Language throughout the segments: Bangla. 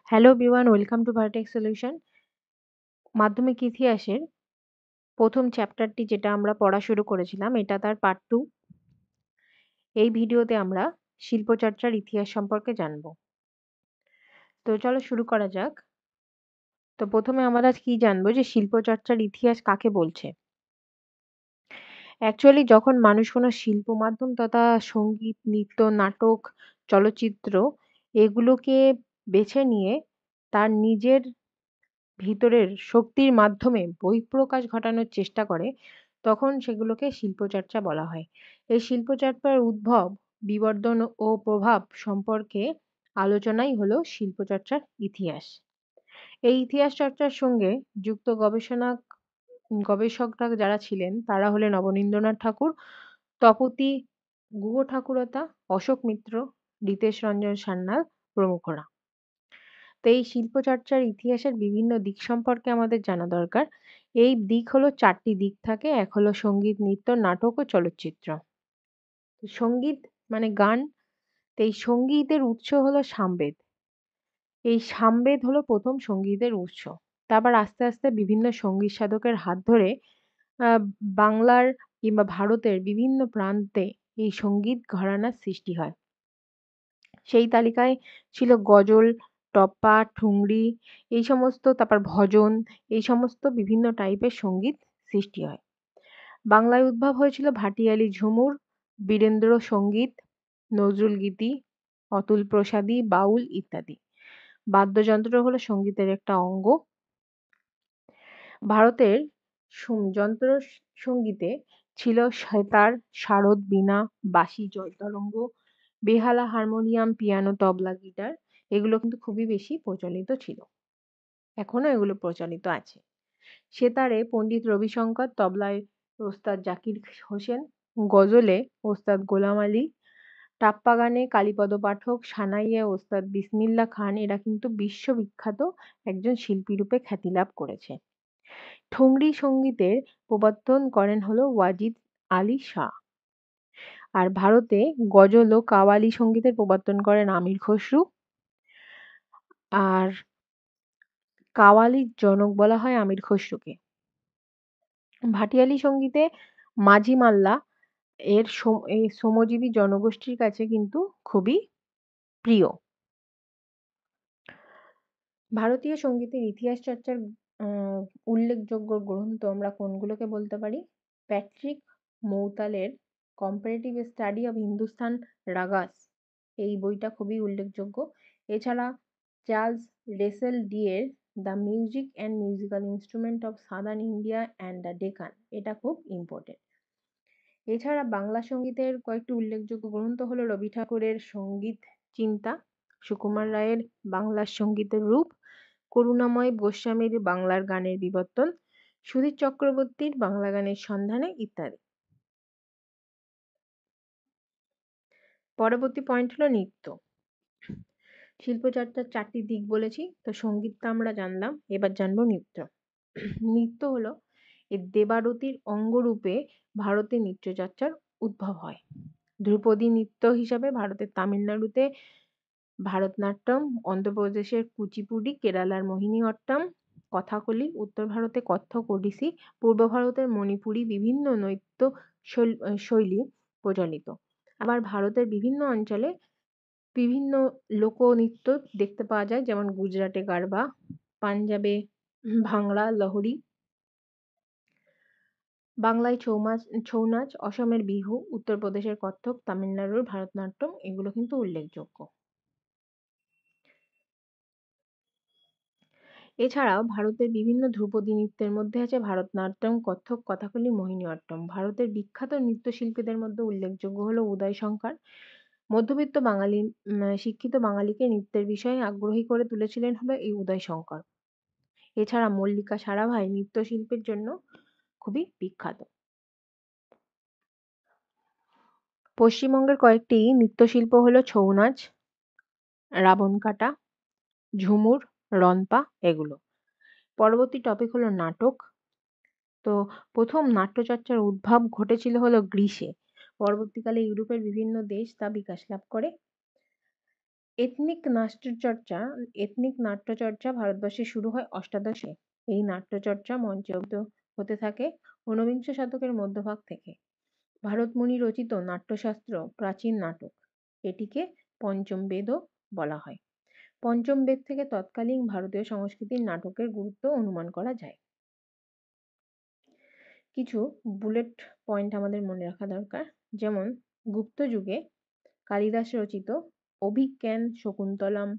Hello everyone, welcome to vertex solution. মাধ্যমিক ইতিহাসের প্রথম চ্যাপ্টারটি যেটা আমরা পড়া শুরু করেছিলাম, এটা তার পার্ট 2। এই ভিডিওতে আমরা শিল্পচর্চার ইতিহাস সম্পর্কে জানব। তো চলো শুরু করা যাক। তো প্রথমে আমরা কি জানবো যে শিল্পচর্চার ইতিহাস কাকে বলছে। অ্যাকচুয়ালি যখন মানুষ কোনো শিল্প মাধ্যম তথা সঙ্গীত, নৃত্য, নাটক, চলচ্চিত্র এগুলোকে বেছে নিয়ে তার নিজের ভিতরের শক্তির মাধ্যমে বহিঃপ্রকাশ ঘটানোর চেষ্টা করে, তখন সেগুলোকে শিল্পচর্চা বলা হয়। এই শিল্পচর্চার উদ্ভব, বিবর্তন ও প্রভাব সম্পর্কে আলোচনাই হলো শিল্পচর্চার ইতিহাস। এই ইতিহাস চর্চার সঙ্গে যুক্ত গবেষকরা যারা ছিলেন তারা হলেন অবনীন্দ্রনাথ ঠাকুর, তপতী গুহ ঠাকুরতা, অশোক মিত্র, রিতেশ রঞ্জন সান্যাল প্রমুখরা। তো এই শিল্পচর্চার ইতিহাসের বিভিন্ন দিক সম্পর্কে আমাদের জানা দরকার। এই দিক হলো 4টি দিক থাকে। এক হলো সঙ্গীত, নৃত্য, নাটক ও চলচ্চিত্র। সঙ্গীত মানে গান। তো এই সঙ্গীতের উৎস হলো সামবেদ। এই সামবেদ হলো প্রথম সঙ্গীতের উৎস। তারপর আস্তে আস্তে বিভিন্ন সঙ্গীত সাধকের হাত ধরে আহ, বাংলার কিংবা ভারতের বিভিন্ন প্রান্তে এই সঙ্গীত ঘরানার সৃষ্টি হয়। সেই তালিকায় ছিল গজল, টপ্পা, ঠুংরি, এই সমস্ত, তারপর ভজন, এই সমস্ত বিভিন্ন টাইপের সঙ্গীত সৃষ্টি হয়। বাংলায় উদ্ভব হয়েছিল ভাটিয়ালি ঝুমুর, বীরেন্দ্র সঙ্গীত, নজরুল গীতি, অতুল প্রসাদী, বাউল ইত্যাদি। বাদ্যযন্ত্র হলো সঙ্গীতের একটা অঙ্গ। ভারতের যন্ত্র সঙ্গীতে ছিল সেতার, শারদ, বীণা, বাঁশি, জয়তরঙ্গ, বেহালা, হারমোনিয়াম, পিয়ানো, তবলা, গিটার। এগুলো কিন্তু খুবই বেশি প্রচলিত ছিল। এখনো এগুলো প্রচলিত আছে। সেতারে পণ্ডিত রবিশঙ্কর, তবলায় ওস্তাদ জাকির হোসেন, গজলে ওস্তাদ গোলাম আলী, টাপ্পা গানে কালীপদ পাঠক, সানাইয়ে ওস্তাদ বিসমিল্লাহ খান। এরা কিন্তু বিশ্ববিখ্যাত একজন শিল্পী রূপে খ্যাতি লাভ করেছে। ঠুংরি সঙ্গীতের প্রবর্তন করেন হলো ওয়াজিদ আলী শাহ। আর ভারতে গজল ও কাওয়ালি সঙ্গীতের প্রবর্তন করেন আমির খসরু। আর কাওয়ালির জনক বলা হয় আমির খসরুকে। ভাটিয়ালি সঙ্গীতে মাঝি মাল্লা এই শ্রমজীবী জনগোষ্ঠীর কাছে কিন্তু খুবই প্রিয়। ভারতীয় সঙ্গীতের ইতিহাস চর্চার আহ, উল্লেখযোগ্য গ্রন্থ আমরা কোনগুলোকে বলতে পারি? প্যাট্রিক মৌতালের comparative study of Hindustan ragas, এই বইটা খুবই উল্লেখযোগ্য। এছাড়া চার্লস রেসেল ডিয়ের the music and musical instrument of southern India and the Deccan, এটা খুব ইম্পর্টেন্ট। এছাড়া বাংলা সঙ্গীতের কয়েকটি উল্লেখযোগ্য গ্রন্থ হলো রবি ঠাকুরের সঙ্গীত চিন্তা, সুকুমার রায়ের বাংলার সঙ্গীতের রূপ, করুণাময় গোস্বামীর বাংলার গানের বিবর্তন, সুধীর চক্রবর্তীর বাংলা গানের সন্ধানে ইত্যাদি। পরবর্তী পয়েন্ট হলো নৃত্য। শিল্পচর্চার 4টি দিক বলেছি, তো সঙ্গীতটা আমরা জানলাম, এবার জানবো নৃত্য। নৃত্য হলো এই দেবারতির অঙ্গরূপে ভারতে নৃত্যচর্চার উদ্ভব হয়। ধ্রুপদী নৃত্য হিসাবে ভারতের তামিলনাড়ুতে ভারতনাট্যম, অন্ধ্রপ্রদেশের কুচিপুড়ি, কেরালার মোহিনীঅট্টম, কথাকলি, উত্তর ভারতে কত্থক, ওডিসি, পূর্ব ভারতের মণিপুরি বিভিন্ন নৃত্য শৈলী প্রচলিত। আবার ভারতের বিভিন্ন অঞ্চলে বিভিন্ন লোকনৃত্য দেখতে পাওয়া যায়, যেমন গুজরাটে গারবা, পাঞ্জাবে ভাংড়া, লোহরি, বাংলায় ছৌ নাচ, অসমের বিহু, উত্তরপ্রদেশের কত্থক, তামিলনাড়ুর ভারতনাট্যম, এগুলো কিন্তু উল্লেখযোগ্য। এছাড়াও ভারতের বিভিন্ন ধ্রুপদী নৃত্যের মধ্যে আছে ভারতনাট্যম, কত্থক, কথাকলি, মোহিনীঅট্টম। ভারতের বিখ্যাত নৃত্যশিল্পীদের মধ্যে উল্লেখযোগ্য হলো উদয় শঙ্কর। মধ্যবিত্ত বাঙালি শিক্ষিত বাঙালিকে নৃত্যের বিষয়ে আগ্রহী করে তুলেছিলেন হলো এই উদয় শঙ্কর। এছাড়া মল্লিকা সারাভাই নৃত্যশিল্পের জন্য খুবই বিখ্যাত। পশ্চিমবঙ্গের কয়েকটি নৃত্যশিল্প হলো ছৌ নাচ, রাবণ কাটা, ঝুমুর, রনপা, এগুলো। পরবর্তী টপিক হলো নাটক। তো প্রথম নাট্যচর্চার উদ্ভব ঘটেছিল হলো গ্রিসে। পরবর্তীকালে ইউরোপের বিভিন্ন দেশ তা বিকাশ লাভ করে। এথনিক নাট্যচর্চা ভারতবর্ষে শুরু হয় অষ্টাদশে। এই নাট্যচর্চা মঞ্চে হতে থাকে ঊনবিংশ শতকের মধ্যভাগ থেকে। ভারতমুনি রচিত নাট্যশাস্ত্র প্রাচীন নাটক। এটিকে পঞ্চম বেদও বলা হয়। পঞ্চম বেদ থেকে তৎকালীন ভারতীয় সংস্কৃতির নাটকের গুরুত্ব অনুমান করা যায়। কিছু বুলেট পয়েন্ট আমাদের মনে রাখা দরকার, যেমন গুপ্ত যুগে কালিদাস রচিত অভিজ্ঞান শকুন্তলম,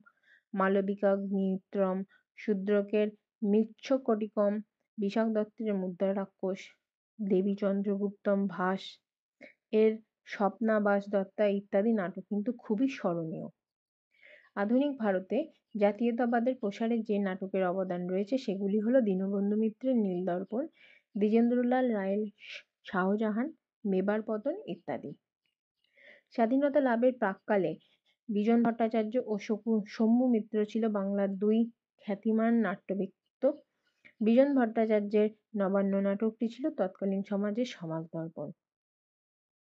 মালবিকাগ্নিমিত্রম, শূদ্রকের মৃচ্ছকটিকম, বিশাখ দত্তের মুদ্রা রাক্ষস, দেবী চন্দ্রগুপ্তম ভাস এর স্বপ্নাবাস দত্তা ইত্যাদি নাটক কিন্তু খুবই স্মরণীয়। আধুনিক ভারতে জাতীয়তাবাদের প্রসারে যে নাটকের অবদান রয়েছে সেগুলি হলো দীনবন্ধু মিত্রের নীলদর্পণ, দ্বিজেন্দ্রলাল রায়ের শাহজাহান, মেবার পতন ইত্যাদি। স্বাধীনতা লাভের প্রাক্কালে বিজন ভট্টাচার্য ও শম্ভু মিত্র ছিল বাংলার দুই খ্যাতিমান নাট্য ব্যক্তিত্ব। বিজন ভট্টাচার্যের নবান্ন নাটকটি ছিল তৎকালীন সমাজের সমাজ দর্পণ।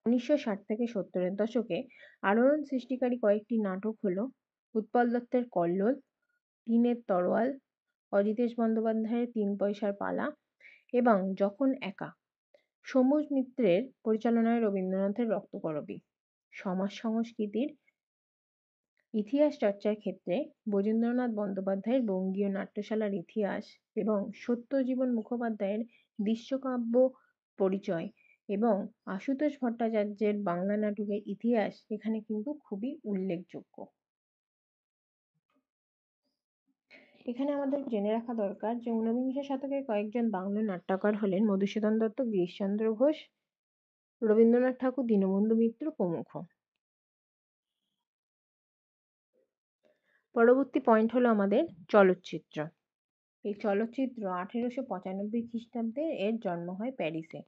1960 থেকে 70-এর দশকে আলোড়ন সৃষ্টিকারী কয়েকটি নাটক হলো উৎপল দত্তের কল্লোল, টিনের তরোয়াল, অজিতেশ বন্দ্যোপাধ্যায়ের 3 পয়সার পালা এবং যখন একা। শম্ভু মিত্রের পরিচালনায় রবীন্দ্রনাথের রক্তকরবী। সমাজ সংস্কৃতির ইতিহাস চর্চার ক্ষেত্রে ব্রজেন্দ্রনাথ বন্দ্যোপাধ্যায়ের বঙ্গীয় নাট্যশালার ইতিহাস এবং সত্যজীবন মুখোপাধ্যায়ের দৃশ্যকাব্য পরিচয় এবং আশুতোষ ভট্টাচার্যের বাংলা নাটকের ইতিহাস এখানে কিন্তু খুবই উল্লেখযোগ্য। এখানে আমাদের জেনে রাখা দরকার যে ঊনবিংশ শতকের কয়েকজন বাংলা নাট্যকার হলেন মধুসূদন দত্ত, গিরিশচন্দ্র ঘোষ, রবীন্দ্রনাথ ঠাকুর, দীনবন্ধু মিত্র প্রমুখ। পরবর্তী পয়েন্ট হলো আমাদের চলচ্চিত্র। এই চলচ্চিত্র 1895 খ্রিস্টাব্দে এর জন্ম হয় প্যারিসে।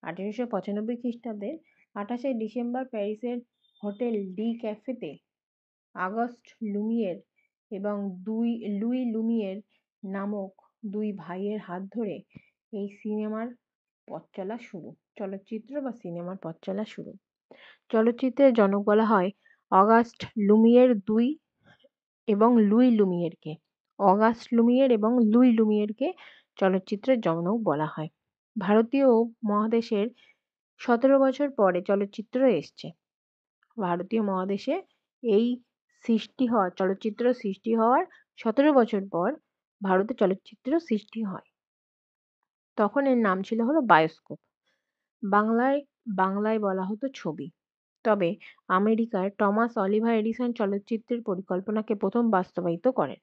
1895 খ্রিস্টাব্দের 28শে ডিসেম্বর প্যারিসের হোটেল ডি ক্যাফেতে আগস্ট লুমিয়ের এবং লুই লুমিয়ের নামক দুই ভাইয়ের হাত ধরে এই সিনেমার পথ চলা শুরু। চলচ্চিত্র বা সিনেমার পথ চলা শুরু। চলচ্চিত্রের জনক বলা হয় অগাস্ট লুমিয়ের এবং লুই লুমিয়েরকে। অগাস্ট লুমিয়ের এবং লুই লুমিয়েরকে চলচ্চিত্রের জনক বলা হয়। ভারতীয় মহাদেশের 17 বছর পরে চলচ্চিত্র এসছে। ভারতীয় মহাদেশে এই চলচ্চিত্র সৃষ্টি হওয়ার 17 বছর পর ভারতে চলচ্চিত্র সৃষ্টি হয়। তখন এর নাম ছিল হলো বায়োস্কোপ। বাংলায় বলা হতো ছবি। তবে আমেরিকার টমাস অলিভার এডিসন চলচ্চিত্রের পরিকল্পনাকে প্রথম বাস্তবায়িত করেন।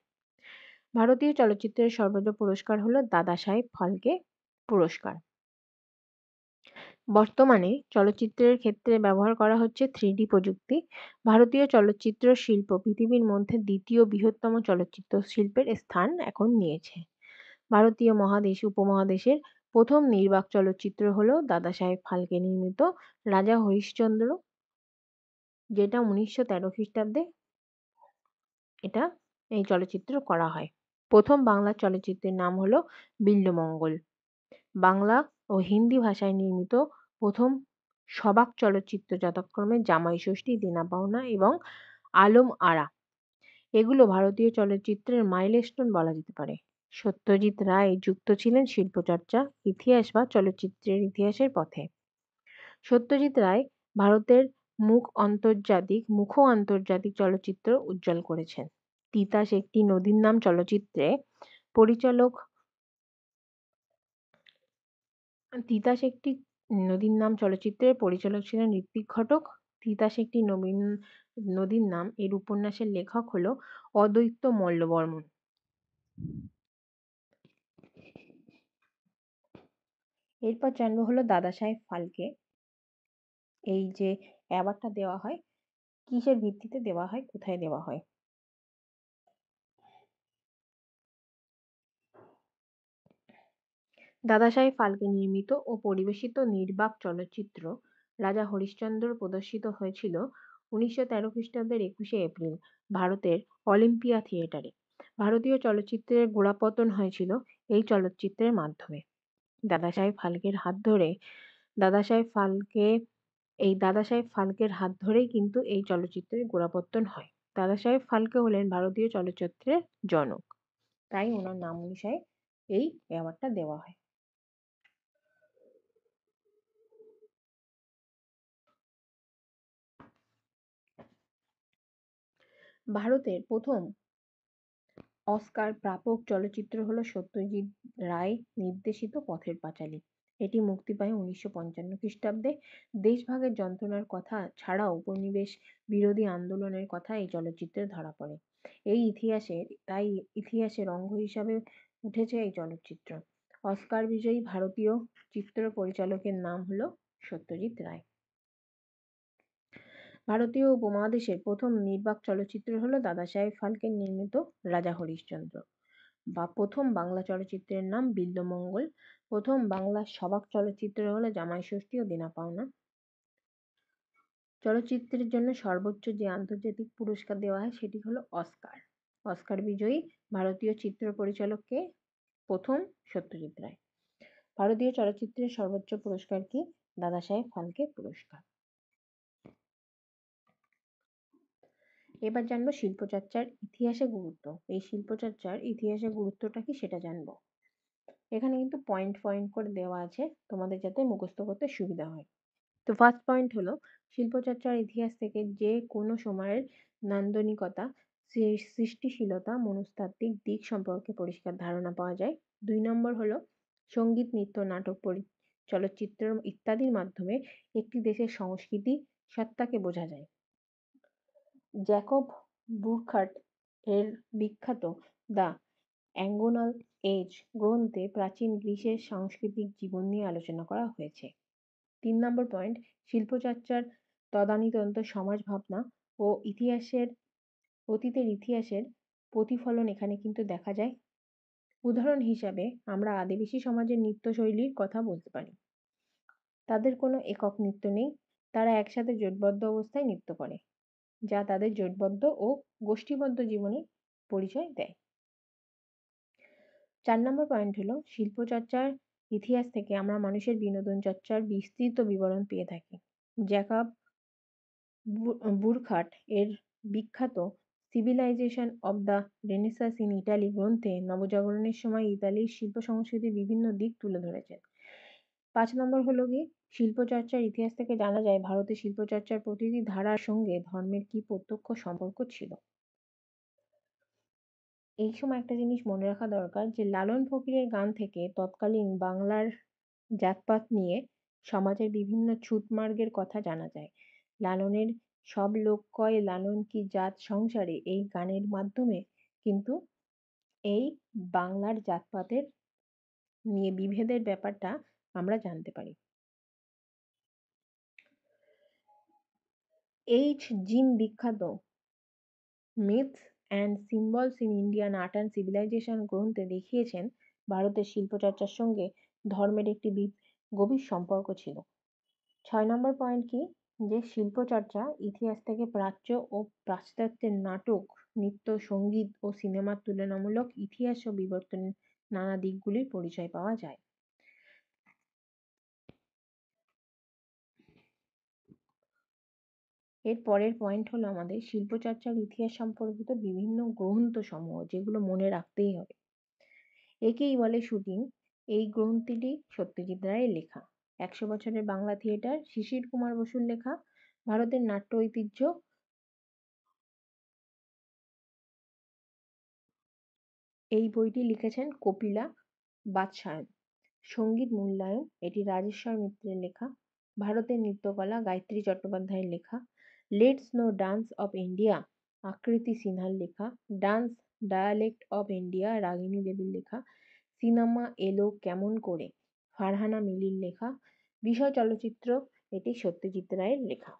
ভারতীয় চলচ্চিত্রের সর্বোচ্চ পুরস্কার হলো দাদাসাহেব ফালকে পুরস্কার। বর্তমানে চলচ্চিত্রের ক্ষেত্রে ব্যবহার করা হচ্ছে 3D প্রযুক্তি। ভারতীয় চলচ্চিত্র শিল্প পৃথিবীর মধ্যে দ্বিতীয় বৃহত্তম চলচ্চিত্র শিল্পের স্থান এখন নিয়েছে। ভারতীয় উপমহাদেশের প্রথম নির্বাক চলচ্চিত্র হলো দাদাসাহেব ফালকে নির্মিত রাজা হরিশ্চন্দ্র, যেটা 1913 খ্রিস্টাব্দে এই চলচ্চিত্র করা হয়। প্রথম বাংলা চলচ্চিত্রের নাম হলো বিল্বমঙ্গল। বাংলা ও হিন্দি ভাষায় নির্মিত প্রথম সবাক চলচ্চিত্র যথাক্রমে জামাই ষষ্ঠী, দেনা পাওনা এবং আলম আরা। এগুলো ভারতীয় চলচ্চিত্রের মাইলস্টোন বলা যেতে পারে। সত্যজিৎ রায় যুক্ত ছিলেন শিল্পচর্চা, ইতিহাস বা চলচ্চিত্রের ইতিহাসের পথে। সত্যজিৎ রায় ভারতের মুখ আন্তর্জাতিক চলচ্চিত্র উজ্জ্বল করেছেন। তিতাস একটি নদীর নাম চলচ্চিত্রের পরিচালক ছিলেন ঋত্বিক ঘটক। তিতাস একটি নদীর নাম এর উপন্যাসের লেখক হলো অদ্বৈত মল্লবর্মণ। এরপর জানবো হলো দাদাসাহেব ফালকে। এই যে অ্যাওয়ার্ডটা দেওয়া হয় কিসের ভিত্তিতে দেওয়া হয়, কোথায় দেওয়া হয়? দাদাসাহেব ফালকে নির্মিত ও পরিবেশিত নির্বাক চলচ্চিত্র রাজা হরিশ্চন্দ্র প্রদর্শিত হয়েছিল 1913 খ্রিস্টাব্দের 21শে এপ্রিল ভারতের অলিম্পিয়া থিয়েটারে। ভারতীয় চলচ্চিত্রের গোড়াপতন হয়েছিল এই চলচ্চিত্রের মাধ্যমে। দাদাসাহেব ফালকের হাত ধরেই কিন্তু এই চলচ্চিত্রের গোড়াপত্তন হয়। দাদাসাহেব ফালকে হলেন ভারতীয় চলচ্চিত্রের জনক, তাই ওনার নাম অনুসারে এই অ্যাওয়ার্ডটা দেওয়া হয়। ভারতের প্রথম অস্কার প্রাপক চলচ্চিত্র হলো সত্যজিৎ রায় নির্দেশিত পথের পাঁচালী। এটি মুক্তি পায় 1955 খ্রিস্টাব্দে। দেশভাগের যন্ত্রণার কথা ছাড়াও উপনিবেশ বিরোধী আন্দোলনের কথা এই চলচ্চিত্রে ধরা পড়ে। তাই ইতিহাসের অঙ্গ হিসাবে উঠেছে এই চলচ্চিত্র। অস্কার বিজয়ী ভারতীয় চিত্র পরিচালকের নাম হলো সত্যজিৎ রায়। ভারতীয় উপমহাদেশের প্রথম নির্বাক চলচ্চিত্র হলো দাদাসাহেব ফালকে নির্মিত রাজা হরিশ্চন্দ্র। বা প্রথম বাংলা চলচ্চিত্রের নাম বিল্বমঙ্গল। প্রথম বাংলা সবাক চলচ্চিত্র হলো জামাই ষষ্ঠী ও দেনা পাওনা। চলচ্চিত্রের জন্য সর্বোচ্চ যে আন্তর্জাতিক পুরস্কার দেওয়া হয় সেটি হলো অস্কার। অস্কার বিজয়ী ভারতীয় চিত্র পরিচালককে প্রথম সত্যজিৎ রায়। ভারতীয় চলচ্চিত্রের সর্বোচ্চ পুরস্কার কি? দাদাসাহেব ফালকে পুরস্কার। এবার জানবো শিল্পচর্চার ইতিহাসে গুরুত্ব। এই শিল্পচর্চার ইতিহাসে গুরুত্বটা কি সেটা জানবো। এখানে কিন্তু পয়েন্ট পয়েন্ট করে দেওয়া আছে তোমাদের যাতে মুখস্থ করতে সুবিধা হয়। তো ফার্স্ট পয়েন্ট হলো শিল্পচর্চার ইতিহাস থেকে যে কোনো সময়ের নান্দনিকতা, সৃষ্টিশীলতা, মনস্তাত্ত্বিক দিক সম্পর্কে পরিষ্কার ধারণা পাওয়া যায়। 2 নম্বর হলো সঙ্গীত, নৃত্য, নাটক, চলচ্চিত্র ইত্যাদির মাধ্যমে একটি দেশের সংস্কৃতি সত্তাকে বোঝা যায়। জ্যাকব বুরখার্ট এর বিখ্যাত দ্য অ্যাঙ্গোনাল এজ গ্রন্থে প্রাচীন গ্রিসের সাংস্কৃতিক জীবন নিয়ে আলোচনা করা হয়েছে। 3 নম্বর পয়েন্ট শিল্পচর্চার তদানীন্তন সমাজ ভাবনা ও অতীতের ইতিহাসের প্রতিফলন এখানে কিন্তু দেখা যায়। উদাহরণ হিসাবে আমরা আদিবাসী সমাজের নৃত্যশৈলীর কথা বলতে পারি। তাদের কোনো একক নৃত্য নেই, তারা একসাথে জোটবদ্ধ অবস্থায় নৃত্য করে, যা তাদের জোটবদ্ধ ও গোষ্ঠীবদ্ধ জীবনের পরিচয় দেয়। 4 নম্বর পয়েন্ট হলো শিল্পচর্চার ইতিহাস থেকে আমরা মানুষের বিনোদন চর্চার বিস্তৃত বিবরণ পেয়ে থাকি। জ্যাকব বুরখার্ট এর বিখ্যাত civilization of the Renaissance in Italy গ্রন্থে নবজাগরণের সময় ইতালির শিল্প সংস্কৃতির বিভিন্ন দিক তুলে ধরেছেন। 5 নম্বর হলো কি শিল্পচর্চার ইতিহাস থেকে জানা যায় ভারতের শিল্পচর্চার প্রতিটি ধারার সঙ্গে ধর্মের কি প্রত্যক্ষ সম্পর্ক ছিল। এই সময় একটা জিনিস মনে রাখা দরকার যে লালন ফকিরের গান থেকে তৎকালীন বাংলার জাতপাত নিয়ে সমাজের বিভিন্ন ছুঁতমার্গের কথা জানা যায়। লালনের সব লোক কয় লালন কি জাত সংসারে এই গানের মাধ্যমে কিন্তু এই বাংলার জাতপাতের নিয়ে বিভেদের ব্যাপারটা আমরা জানতে পারি। এইচ জিন বিখ্যাত myths and symbols in Indian art and civilization গ্রন্থে দেখিয়েছেন ভারতের শিল্পচর্চার সঙ্গে ধর্মের একটি গভীর সম্পর্ক ছিল। 6 নম্বর পয়েন্ট কি যে শিল্পচর্চা ইতিহাস থেকে প্রাচ্য ও পাশ্চাত্যের নাটক, নৃত্য, সঙ্গীত ও সিনেমার তুলনামূলক ইতিহাস ও বিবর্তনের নানা দিকগুলির পরিচয় পাওয়া যায়। এর পরের পয়েন্ট হলো আমাদের শিল্পচর্চার ইতিহাস সম্পর্কিত বিভিন্ন গ্রন্থসমূহ যেগুলো মনে রাখতেই হবে। একেই বলে শুটিং। এই গ্রন্থটি সত্যজিৎ রায়ের লেখা। 100 বছরের বাংলা থিয়েটার শিশির কুমার বসুর লেখা। ভারতের নাট্য ঐতিহ্য এই বইটি লিখেছেন কপিলা বাৎসায়ন। সঙ্গীত মূল্যায়ন এটি রাজেশ্বর মিত্রের লেখা। ভারতের নৃত্যকলা গায়ত্রী চট্টোপাধ্যায়ের লেখা। Let's know dance of India আকৃতি সিনহার লেখা। ডান্স ডায়ালেক্ট অফ ইন্ডিয়া রাগিনী দেবীর লেখা। সিনেমা এলো কেমন করে ফারহানা মিলির লেখা। বিষয় চলচ্চিত্র এটি সত্যজিৎ রায়ের লেখা।